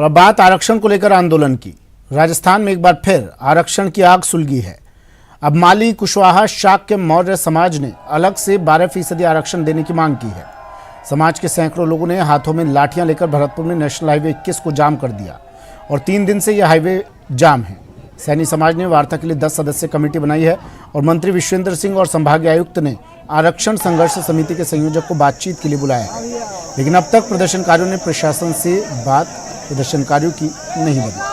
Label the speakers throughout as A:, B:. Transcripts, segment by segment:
A: और अब बात आरक्षण को लेकर आंदोलन की। राजस्थान में एक बार फिर आरक्षण की आग सुलगी है। अब माली, कुशवाहा, शाक्य, मौर्य समाज ने अलग से 12% आरक्षण देने की मांग की है। समाज के सैकड़ों लोगों ने हाथों में लाठियां लेकर भरतपुर में नेशनल हाईवे 21 को जाम कर दिया और 3 दिन से यह हाईवे जाम है। सैनी समाज ने वार्ता के लिए 10 सदस्यीय कमेटी बनाई है और मंत्री विश्वेंद्र सिंह और संभागीय आयुक्त ने आरक्षण संघर्ष समिति के संयोजक को बातचीत के लिए बुलाया है, लेकिन अब तक प्रदर्शनकारियों ने प्रशासन से बात प्रदर्शनकारियों की नहीं बनी।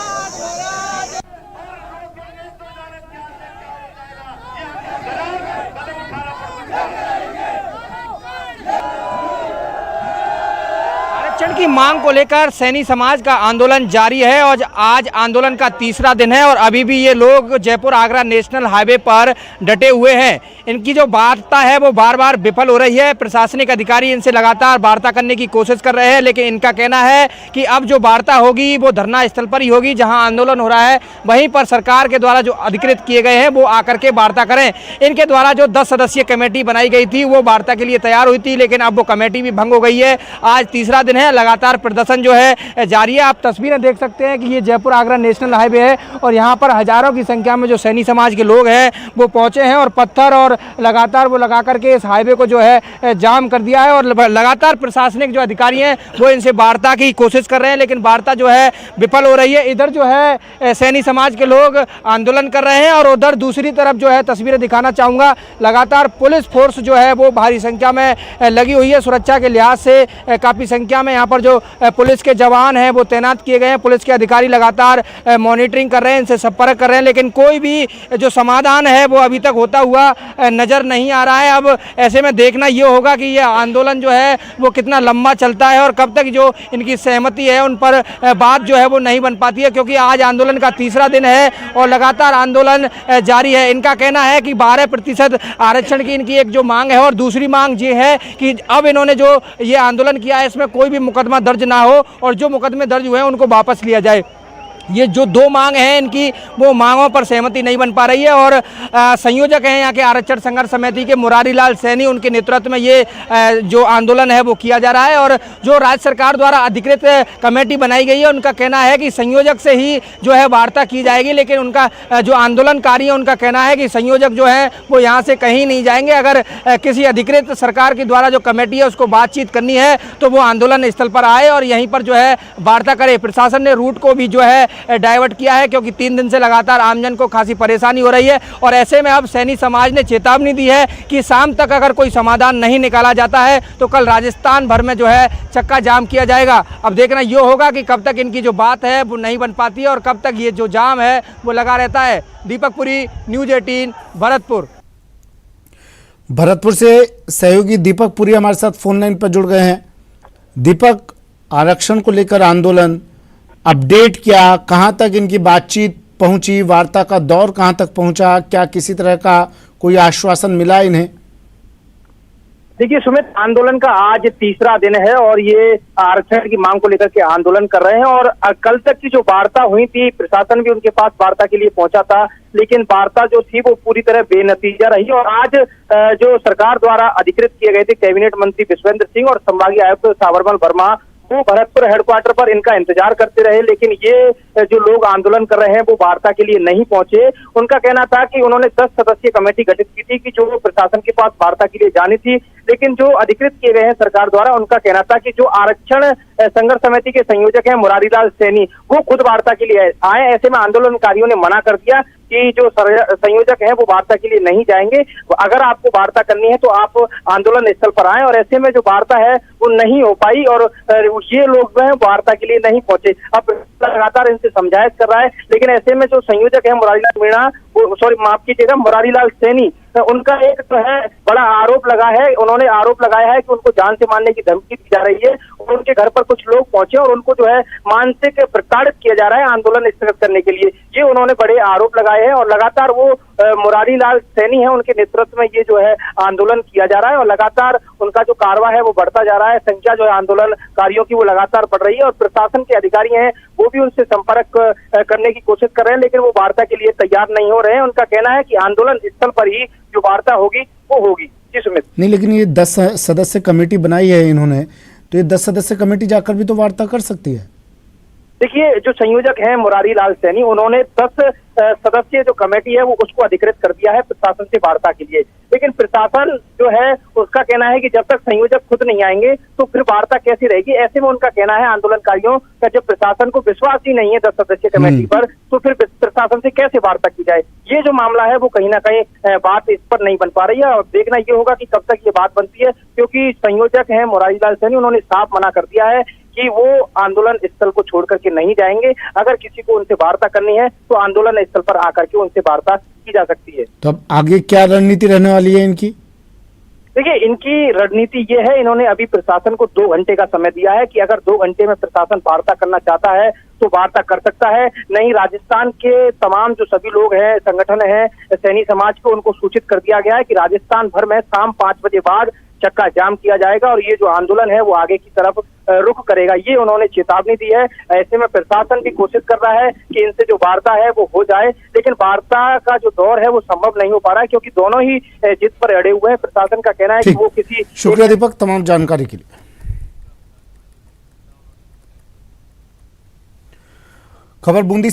B: आरक्षण की मांग को लेकर सैनी समाज का आंदोलन जारी है और आज आंदोलन का तीसरा दिन है और अभी भी ये लोग जयपुर आगरा नेशनल हाईवे पर डटे हुए हैं। इनकी जो वार्ता है वो बार बार विफल हो रही है। प्रशासनिक अधिकारी इनसे लगातार वार्ता करने की कोशिश कर रहे हैं, लेकिन इनका कहना है कि अब जो वार्ता होगी वो धरना स्थल पर ही होगी जहां आंदोलन हो रहा है, वहीं पर सरकार के द्वारा जो अधिकृत किए गए हैं वो आकर के वार्ता करें। इनके द्वारा जो 10 सदस्यीय कमेटी बनाई गई थी वो वार्ता के लिए तैयार हुई थी, लेकिन अब वो कमेटी भी भंग हो गई है। आज तीसरा दिन है, लगातार प्रदर्शन जो है जारी है। आप तस्वीरें देख सकते हैं कि ये जयपुर आगरा नेशनल हाईवे है और यहाँ पर हजारों की संख्या में जो सैनी समाज के लोग हैं वो पहुँचे हैं और पत्थर और लगातार वो लगा करके इस हाईवे को जो है जाम कर दिया है और लगातार प्रशासनिक जो अधिकारी हैं वो इनसे वार्ता की कोशिश कर रहे हैं, लेकिन वार्ता जो है विफल हो रही है। इधर जो है सैनी समाज के लोग आंदोलन कर रहे हैं और उधर दूसरी तरफ जो है तस्वीरें दिखाना चाहूँगा, लगातार पुलिस फोर्स जो है वो भारी संख्या में लगी हुई है। सुरक्षा के लिहाज से काफ़ी संख्या में यहाँ पर जो पुलिस के जवान हैं वो तैनात किए गए हैं। पुलिस के अधिकारी लगातार मॉनिटरिंग कर रहे हैं, इनसे संपर्क कर रहे हैं, लेकिन कोई भी जो समाधान है वो अभी तक होता हुआ नज़र नहीं आ रहा है। अब ऐसे में देखना ये होगा कि ये आंदोलन जो है वो कितना लंबा चलता है और कब तक जो इनकी सहमति है उन पर बात जो है वो नहीं बन पाती है, क्योंकि आज आंदोलन का तीसरा दिन है और लगातार आंदोलन जारी है। इनका कहना है कि 12% आरक्षण की इनकी एक जो मांग है और दूसरी मांग ये है कि अब इन्होंने जो ये आंदोलन किया है इसमें कोई भी मुकदमा दर्ज ना हो और जो मुकदमे दर्ज हुए हैं उनको वापस लिया जाए। ये जो 2 मांग हैं इनकी, वो मांगों पर सहमति नहीं बन पा रही है और संयोजक हैं यहाँ के आरक्षण संघर्ष समिति के मुरारी लाल सैनी, उनके नेतृत्व में ये जो आंदोलन है वो किया जा रहा है। और जो राज्य सरकार द्वारा अधिकृत कमेटी बनाई गई है उनका कहना है कि संयोजक से ही जो है वार्ता की जाएगी, लेकिन उनका जो आंदोलनकारी है उनका कहना है कि संयोजक जो है वो यहाँ से कहीं नहीं जाएंगे। अगर किसी अधिकृत सरकार के द्वारा जो कमेटी है उसको बातचीत करनी है तो वो आंदोलन स्थल पर आए और यहीं पर जो है वार्ता करे। प्रशासन ने रूट को भी जो है डाइवर्ट किया है, क्योंकि 3 दिन से लगातार आमजन को खासी परेशानी हो रही है और ऐसे में अब सैनी समाज ने चेतावनी दी है कि शाम तक अगर कोई समाधान नहीं निकाला जाता है तो कल राजस्थान भर में जो है चक्का जाम किया जाएगा। अब देखना ये होगा कि कब तक इनकी जो बात है वो नहीं बन पाती है और कब तक ये जो जाम है वो लगा रहता है। दीपक पुरी, न्यूज़ 18,
A: भरतपुर से सहयोगी दीपक पुरी हमारे साथ फोन लाइन पर जुड़ गए हैं। दीपक, आरक्षण को लेकर आंदोलन अपडेट क्या, कहां तक इनकी बातचीत पहुंची, वार्ता का दौर कहां तक पहुंचा, क्या किसी तरह का कोई आश्वासन मिला इन्हें?
C: देखिए सुमित, आंदोलन का आज तीसरा दिन है और ये आरक्षण की मांग को लेकर के आंदोलन कर रहे हैं और कल तक की जो वार्ता हुई थी, प्रशासन भी उनके पास वार्ता के लिए पहुंचा था, लेकिन वार्ता जो थी वो पूरी तरह बेनतीजा रही और आज जो सरकार द्वारा अधिकृत किए गए थे कैबिनेट मंत्री विश्वेंद्र सिंह और संभागीय आयुक्त सावरमल वर्मा, वो भरतपुर हेडक्वार्टर पर इनका इंतजार करते रहे, लेकिन ये जो लोग आंदोलन कर रहे हैं वो वार्ता के लिए नहीं पहुंचे। उनका कहना था कि उन्होंने 10 सदस्यीय कमेटी गठित की थी कि जो प्रशासन के पास वार्ता के लिए जानी थी, लेकिन जो अधिकृत किए गए हैं सरकार द्वारा, उनका कहना था कि जो आरक्षण संघर्ष समिति के संयोजक हैं मुरारी लाल सैनी, वो खुद वार्ता के लिए आए। ऐसे में आंदोलनकारियों ने मना कर दिया कि जो संयोजक हैं वो वार्ता के लिए नहीं जाएंगे, अगर आपको वार्ता करनी है तो आप आंदोलन स्थल पर आए। और ऐसे में जो वार्ता है वो नहीं हो पाई और ये लोग जो है वार्ता के लिए नहीं पहुंचे। अब लगातार इनसे समझाइश कर रहा है, लेकिन ऐसे में जो संयोजक है मुरारी लाल मीणा, माफ कीजिएगा, मुरारी लाल सैनी, उनका एक जो है बड़ा आरोप लगा है। उन्होंने आरोप लगाया है कि उनको जान से मारने की धमकी दी जा रही है और उनके घर पर कुछ लोग पहुंचे और उनको जो है मानसिक प्रताड़ित किया जा रहा है आंदोलन स्थगित करने के लिए। ये उन्होंने बड़े आरोप लगाए हैं और लगातार वो मुरारी लाल सैनी है, उनके नेतृत्व में ये जो है आंदोलन किया जा रहा है और लगातार उनका जो कार्रवाई है वो बढ़ता जा रहा है। संख्या जो है आंदोलनकारियों की वो लगातार बढ़ रही है और प्रशासन के अधिकारी हैं वो भी उनसे संपर्क करने की कोशिश कर रहे हैं, लेकिन वो वार्ता के लिए तैयार नहीं हो रहे हैं। उनका कहना है कि आंदोलन स्थल पर ही जो वार्ता होगी वो होगी। जी सुमित।
A: नहीं, लेकिन ये 10 सदस्य कमेटी बनाई है इन्होंने, तो ये 10 सदस्य कमेटी जाकर भी तो वार्ता कर सकती है।
C: देखिए, जो संयोजक हैं मुरारी लाल सैनी, उन्होंने 10 सदस्यीय जो कमेटी है वो उसको अधिकृत कर दिया है प्रशासन से वार्ता के लिए। लेकिन प्रशासन जो है उसका कहना है कि जब तक संयोजक खुद नहीं आएंगे तो फिर वार्ता कैसी रहेगी। ऐसे में उनका कहना है आंदोलनकारियों का, जब प्रशासन को विश्वास ही नहीं है 10 सदस्यीय कमेटी पर, तो फिर प्रशासन से कैसे वार्ता की जाए। ये जो मामला है वो कहीं ना कहीं बात इस पर नहीं बन पा रही है और देखना ये होगा कि कब तक ये बात बनती है, क्योंकि संयोजक है मुरारी लाल सैनी, उन्होंने साफ मना कर दिया है कि वो आंदोलन स्थल को छोड़ करके नहीं जाएंगे। अगर किसी को उनसे वार्ता करनी है तो आंदोलन स्थल पर आकर के उनसे वार्ता की जा सकती है।
A: तो अब आगे क्या रणनीति रहने वाली है इनकी?
C: देखिए, इनकी रणनीति ये है, इन्होंने अभी प्रशासन को 2 घंटे का समय दिया है कि अगर 2 घंटे में प्रशासन वार्ता करना चाहता है तो वार्ता कर सकता है। नहीं, राजस्थान के तमाम जो सभी लोग हैं, संगठन हैं सैनी समाज को, उनको सूचित कर दिया गया है कि राजस्थान भर में शाम 5 बजे बाद चक्का जाम किया जाएगा और ये जो आंदोलन है वो आगे की तरफ रुख करेगा। ये उन्होंने चेतावनी दी है। ऐसे में प्रशासन भी कोशिश कर रहा है कि इनसे जो वार्ता है वो हो जाए, लेकिन वार्ता का जो दौर है वो संभव नहीं हो पा रहा है, क्योंकि दोनों ही जिद पर अड़े हुए हैं। प्रशासन का कहना है कि वो किसी।
A: शुक्रिया दीपक तमाम जानकारी के लिए। खबर बूंदी